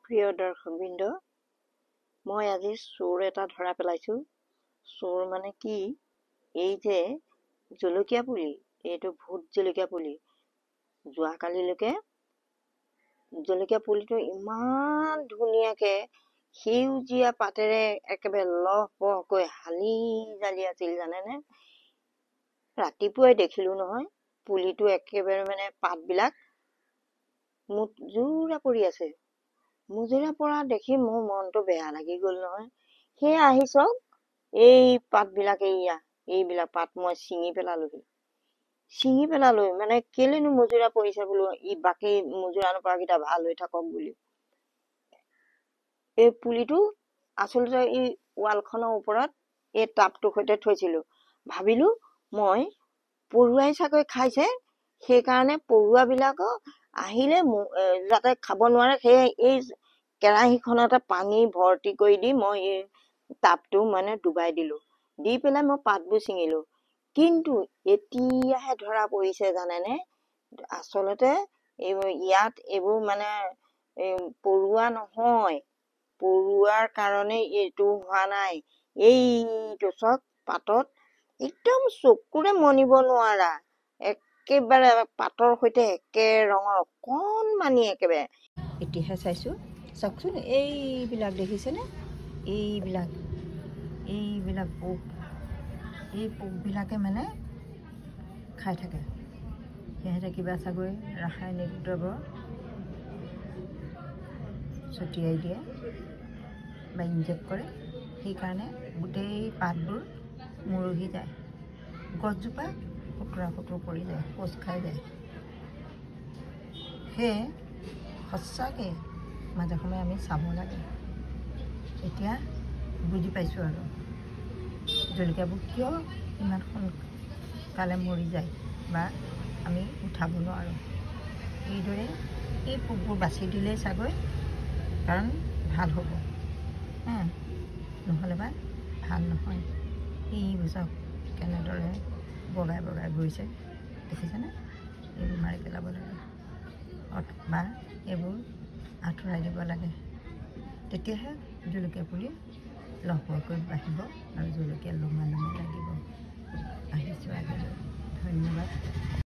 প্ৰিয় দৰ্শকবৃন্দ, মই আজি চোৰ এটা ধৰা পেলাইছোঁ। চোৰ মানে কি, এই যে জলকীয়া পুলি, এইটো ভোট জলকীয়া পুলি, যোৱাকালিলৈকে জলকীয়া পুলিটো ইমান ধুনীয়াকৈ সেউজীয়া পাতেৰে একেবাৰে লহপহকৈ হালি জালি আছিল জানেনে। ৰাতিপুৱাই দেখিলোঁ নহয়, পুলিটো একেবাৰে পাতবিলাক মুজুৰা পৰি আছে। মুজুৰা পৰা দেখি মোৰ মনটো বেয়া লাগি গ'ল নহয়। সেয়া আহি চাওক, এই পাতবিলাক এইবিলাক পাত মই ছিঙি পেলালোঁ। কেলেনো মুজুৰা পৰিছে বোলো, বাকী মুজুৰা নপৰাকেইটা ভাল হৈ থাকক বুলি। এই পুলিটো আচলতে এই ৱালখনৰ ওপৰত এই টাবটোৰ সৈতে থৈছিলোঁ। ভাবিলোঁ মই পৰুৱাই চাগৈ খাইছে, সেইকাৰণে পৰুৱাবিলাকক আহিলে যাতে খাব নোৱাৰে, সেয়ে এই কেৰাহীখনতে পানী ভৰ্তি কৰি দি মই এই টাবটো ডুবাই দিলোঁ। দি পেলাই মই পাতবোৰ ছিঙিলোঁ। কিন্তু এতিয়াহে ধৰা পৰিছে জানেনে, আচলতে ইয়াত এইবোৰ পৰুৱা নহয়, পৰুৱাৰ কাৰণে এইটো হোৱা নাই। এইটো চক পাতত একদম চকুৰে মনিব নোৱাৰা, একেবাৰে পাতৰ সৈতে একে ৰঙৰ অকণমানি একেবাৰে। এতিয়াহে চাইছোঁ, চাওকচোন এইবিলাক দেখিছেনে, এইবিলাক পোক, এই পোকবিলাকে খাই থাকে। সিহঁতে কিবা চাগৈ ৰাসায়নিক দ্ৰব্য ছটিয়াই দিয়ে বা ইনজেক্ট কৰে, সেইকাৰণে গোটেই পাতবোৰ মৰহি যায়, গছজোপা খুটৰা পৰি যায়, কোচ খাই যায়। সেয়ে সঁচাকৈ মাজে সময়ে আমি চাব লাগে। এতিয়া বুজি পাইছোঁ আৰু জলকীয়াবোৰ কিয় ইমান সোনকালে মৰি যায় বা আমি উঠাব নোৱাৰোঁ। এইদৰে এই পোকবোৰ বাছি দিলেই চাগৈ কাৰণ ভাল হ'ব, নহ'লে বা ভাল নহয়। এইবোৰ চাওক কেনেদৰে বগাই গৈছে, দেখিছেনে। এইবোৰ মাৰি পেলাব লাগে বা এইবোৰ আঁতৰাই দিব লাগে, তেতিয়াহে জলকীয়া পুলি লহপহকৈ বাঢ়িব আৰু জলকীয়া লমাই লাগিব। আহিছোঁ, ধন্যবাদ।